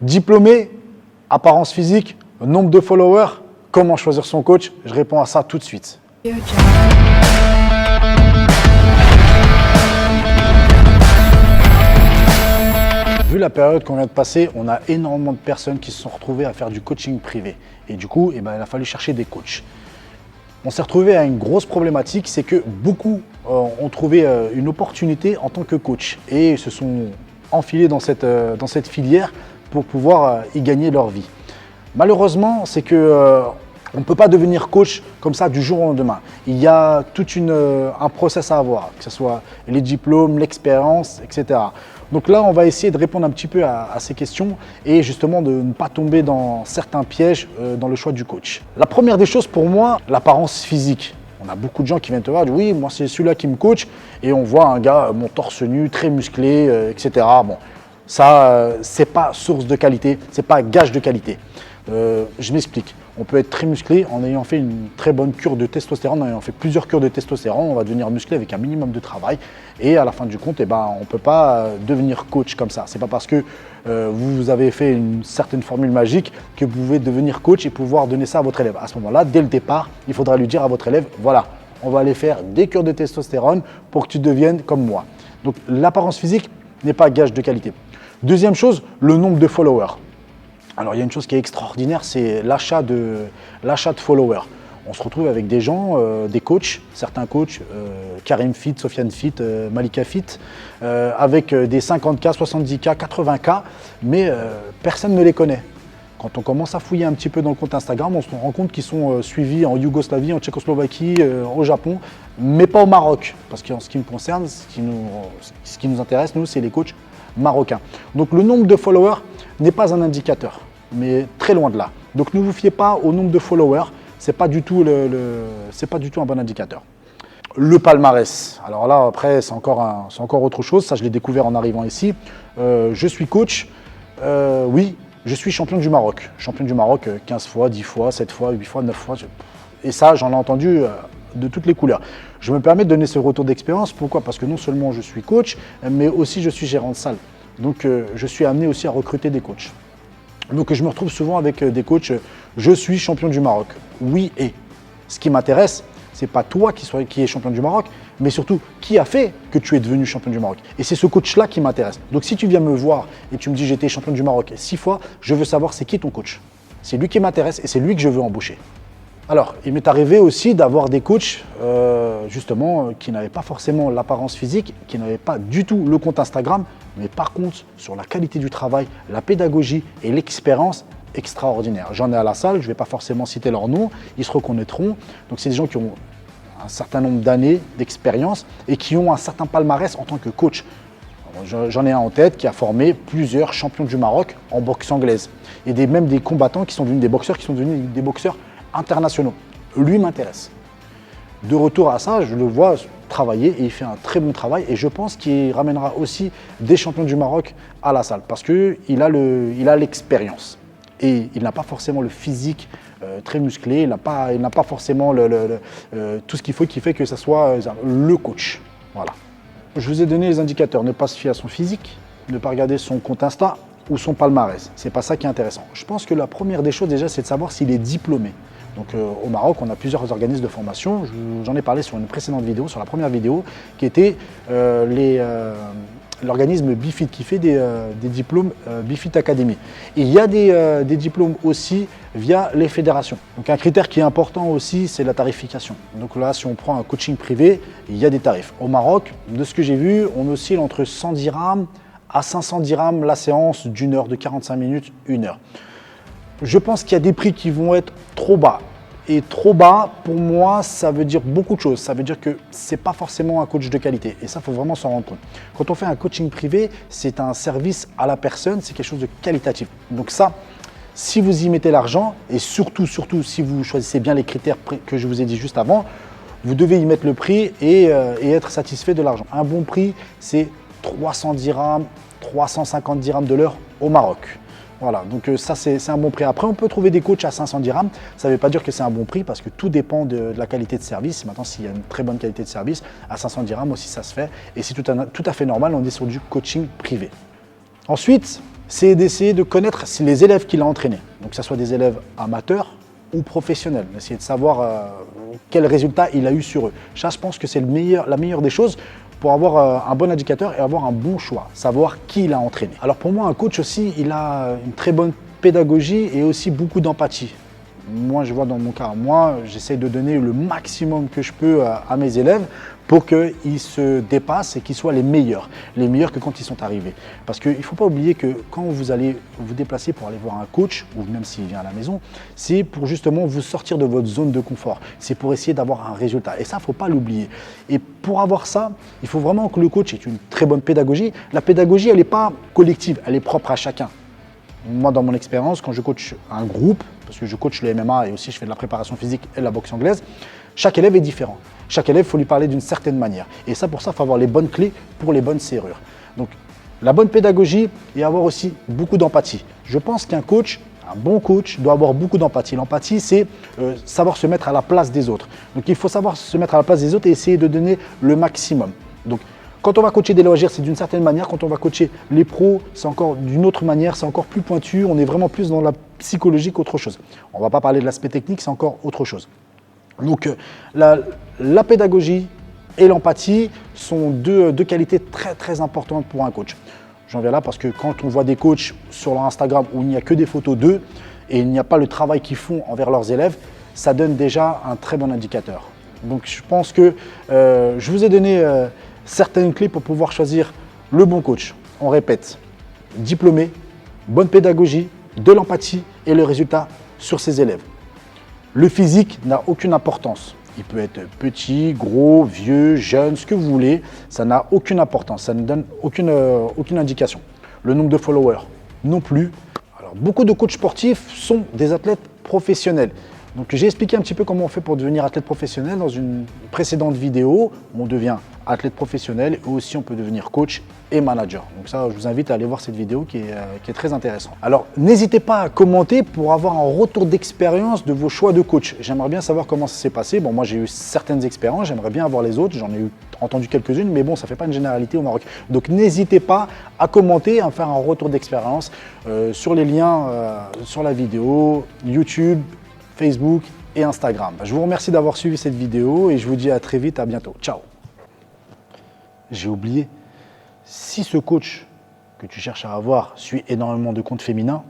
Diplômé, apparence physique, nombre de followers, comment choisir son coach? Je réponds à ça tout de suite. Vu la période qu'on vient de passer, on a énormément de personnes qui se sont retrouvées à faire du coaching privé. Et du coup, il a fallu chercher des coachs. On s'est retrouvé à une grosse problématique, c'est que beaucoup ont trouvé une opportunité en tant que coach et se sont enfilés dans cette filière pour pouvoir y gagner leur vie. Malheureusement, c'est que on ne peut pas devenir coach comme ça du jour au lendemain. Il y a tout un process à avoir, que ce soit les diplômes, l'expérience, etc. Donc là, on va essayer de répondre un petit peu à ces questions et justement de ne pas tomber dans certains pièges dans le choix du coach. La première des choses pour moi, l'apparence physique. On a beaucoup de gens qui viennent te voir, disent oui, moi c'est celui-là qui me coach et on voit un gars, mon torse nu, très musclé, etc. Bon, ça, c'est pas source de qualité, c'est pas gage de qualité. Je m'explique. On peut être très musclé en ayant fait une très bonne cure de testostérone, en ayant fait plusieurs cures de testostérone, on va devenir musclé avec un minimum de travail. Et à la fin du compte, on ne peut pas devenir coach comme ça. C'est pas parce que vous avez fait une certaine formule magique que vous pouvez devenir coach et pouvoir donner ça à votre élève. À ce moment-là, dès le départ, il faudra lui dire à votre élève, voilà, on va aller faire des cures de testostérone pour que tu deviennes comme moi. Donc l'apparence physique n'est pas gage de qualité. Deuxième chose, le nombre de followers. Alors il y a une chose qui est extraordinaire, c'est l'achat de followers. On se retrouve avec des gens, des coachs, certains coachs, Karim Fit, Sofiane Fit, Malika Fit, avec des 50K, 70K, 80K, mais personne ne les connaît. Quand on commence à fouiller un petit peu dans le compte Instagram, on se rend compte qu'ils sont suivis en Yougoslavie, en Tchécoslovaquie, au Japon, mais pas au Maroc. Parce qu'en ce qui me concerne, ce qui nous intéresse, nous, c'est les coachs marocains. Donc le nombre de followers n'est pas un indicateur, mais très loin de là. Donc ne vous fiez pas au nombre de followers, c'est pas du tout un bon indicateur. Le palmarès, alors là après c'est encore autre chose, ça je l'ai découvert en arrivant ici. Je suis coach, oui, je suis champion du Maroc. Champion du Maroc 15 fois, 10 fois, 7 fois, 8 fois, 9 fois. Et ça j'en ai entendu de toutes les couleurs. Je me permets de donner ce retour d'expérience, pourquoi? Parce que non seulement je suis coach, mais aussi je suis gérant de salle. Donc je suis amené aussi à recruter des coachs. Donc je me retrouve souvent avec des coachs, je suis champion du Maroc. Oui, et ce qui m'intéresse, c'est pas toi qui es champion du Maroc, mais surtout qui a fait que tu es devenu champion du Maroc. Et c'est ce coach-là qui m'intéresse. Donc si tu viens me voir et tu me dis j'étais champion du Maroc 6 fois, je veux savoir c'est qui ton coach. C'est lui qui m'intéresse et c'est lui que je veux embaucher. Alors, il m'est arrivé aussi d'avoir des coachs justement qui n'avaient pas forcément l'apparence physique, qui n'avaient pas du tout le compte Instagram, mais par contre sur la qualité du travail, la pédagogie et l'expérience extraordinaire. J'en ai à la salle, je ne vais pas forcément citer leur nom, ils se reconnaîtront. Donc c'est des gens qui ont un certain nombre d'années d'expérience et qui ont un certain palmarès en tant que coach. J'en ai un en tête qui a formé plusieurs champions du Maroc en boxe anglaise. Et même des combattants qui sont devenus des boxeurs, internationaux. Lui m'intéresse. De retour à ça, je le vois travailler et il fait un très bon travail et je pense qu'il ramènera aussi des champions du Maroc à la salle parce qu'il a l'expérience et il n'a pas forcément le physique très musclé, il n'a pas forcément tout ce qu'il faut qui fait que ça soit le coach. Voilà. Je vous ai donné les indicateurs, ne pas se fier à son physique, ne pas regarder son compte Insta ou son palmarès. C'est pas ça qui est intéressant. Je pense que la première des choses déjà, c'est de savoir s'il est diplômé. Donc au Maroc, on a plusieurs organismes de formation. J'en ai parlé sur une précédente vidéo, sur la première vidéo, qui était l'organisme BiFit, qui fait des diplômes BiFit Academy. Et il y a des diplômes aussi via les fédérations. Donc un critère qui est important aussi, c'est la tarification. Donc là, si on prend un coaching privé, il y a des tarifs. Au Maroc, de ce que j'ai vu, on oscille entre 100 dirhams à 500 dirhams la séance d'une heure, de 45 minutes, 1 heure. Je pense qu'il y a des prix qui vont être trop bas. Et trop bas, pour moi, ça veut dire beaucoup de choses. Ça veut dire que ce n'est pas forcément un coach de qualité. Et ça, il faut vraiment s'en rendre compte. Quand on fait un coaching privé, c'est un service à la personne, c'est quelque chose de qualitatif. Donc ça, si vous y mettez l'argent, et surtout, si vous choisissez bien les critères que je vous ai dit juste avant, vous devez y mettre le prix et être satisfait de l'argent. Un bon prix, c'est 300 dirhams, 350 dirhams de l'heure au Maroc. Voilà, donc ça c'est un bon prix. Après, on peut trouver des coachs à 500 dirhams. Ça ne veut pas dire que c'est un bon prix parce que tout dépend de la qualité de service. Maintenant, s'il y a une très bonne qualité de service, à 500 dirhams aussi ça se fait. Et c'est tout à fait normal, on est sur du coaching privé. Ensuite, c'est d'essayer de connaître les élèves qu'il a entraînés. Donc que ce soit des élèves amateurs ou professionnels. Essayer de savoir quel résultat il a eu sur eux. Ça, je pense que c'est la meilleure des choses pour avoir un bon indicateur et avoir un bon choix. Savoir qui il a entraîné. Alors pour moi, un coach aussi, il a une très bonne pédagogie et aussi beaucoup d'empathie. Moi, je vois dans mon cas, j'essaie de donner le maximum que je peux à mes élèves pour qu'ils se dépassent et qu'ils soient les meilleurs que quand ils sont arrivés. Parce qu'il ne faut pas oublier que quand vous allez vous déplacer pour aller voir un coach, ou même s'il vient à la maison, c'est pour justement vous sortir de votre zone de confort. C'est pour essayer d'avoir un résultat. Et ça, il ne faut pas l'oublier. Et pour avoir ça, il faut vraiment que le coach ait une très bonne pédagogie. La pédagogie, elle n'est pas collective, elle est propre à chacun. Moi, dans mon expérience, quand je coach un groupe, parce que je coach le MMA et aussi je fais de la préparation physique et de la boxe anglaise, chaque élève est différent. Chaque élève, il faut lui parler d'une certaine manière. Et ça, pour ça, il faut avoir les bonnes clés pour les bonnes serrures. Donc, la bonne pédagogie et avoir aussi beaucoup d'empathie. Je pense qu'un coach, un bon coach, doit avoir beaucoup d'empathie. L'empathie, c'est savoir se mettre à la place des autres. Donc, il faut savoir se mettre à la place des autres et essayer de donner le maximum. Donc, quand on va coacher des loisirs, c'est d'une certaine manière. Quand on va coacher les pros, c'est encore d'une autre manière. C'est encore plus pointu. On est vraiment plus dans la psychologie qu'autre chose. On ne va pas parler de l'aspect technique, c'est encore autre chose. Donc, la pédagogie et l'empathie sont deux qualités très, très importantes pour un coach. J'en viens là parce que quand on voit des coachs sur leur Instagram où il n'y a que des photos d'eux et il n'y a pas le travail qu'ils font envers leurs élèves, ça donne déjà un très bon indicateur. Donc, je pense que je vous ai donné certaines clés pour pouvoir choisir le bon coach. On répète, diplômé, bonne pédagogie, de l'empathie et le résultat sur ses élèves. Le physique n'a aucune importance. Il peut être petit, gros, vieux, jeune, ce que vous voulez. Ça n'a aucune importance. Ça ne donne aucune indication. Le nombre de followers, non plus. Alors, beaucoup de coachs sportifs sont des athlètes professionnels. Donc, j'ai expliqué un petit peu comment on fait pour devenir athlète professionnel dans une précédente vidéo. On devient athlète professionnel et aussi on peut devenir coach et manager. Donc ça, je vous invite à aller voir cette vidéo qui est très intéressante. Alors, n'hésitez pas à commenter pour avoir un retour d'expérience de vos choix de coach. J'aimerais bien savoir comment ça s'est passé. Bon, moi, j'ai eu certaines expériences, j'aimerais bien avoir les autres. J'en ai entendu quelques-unes, mais bon, ça ne fait pas une généralité au Maroc. Donc, n'hésitez pas à commenter, à faire un retour d'expérience sur les liens sur la vidéo, YouTube, Facebook et Instagram. Je vous remercie d'avoir suivi cette vidéo et je vous dis à très vite, à bientôt. Ciao. J'ai oublié, si ce coach que tu cherches à avoir suit énormément de comptes féminins,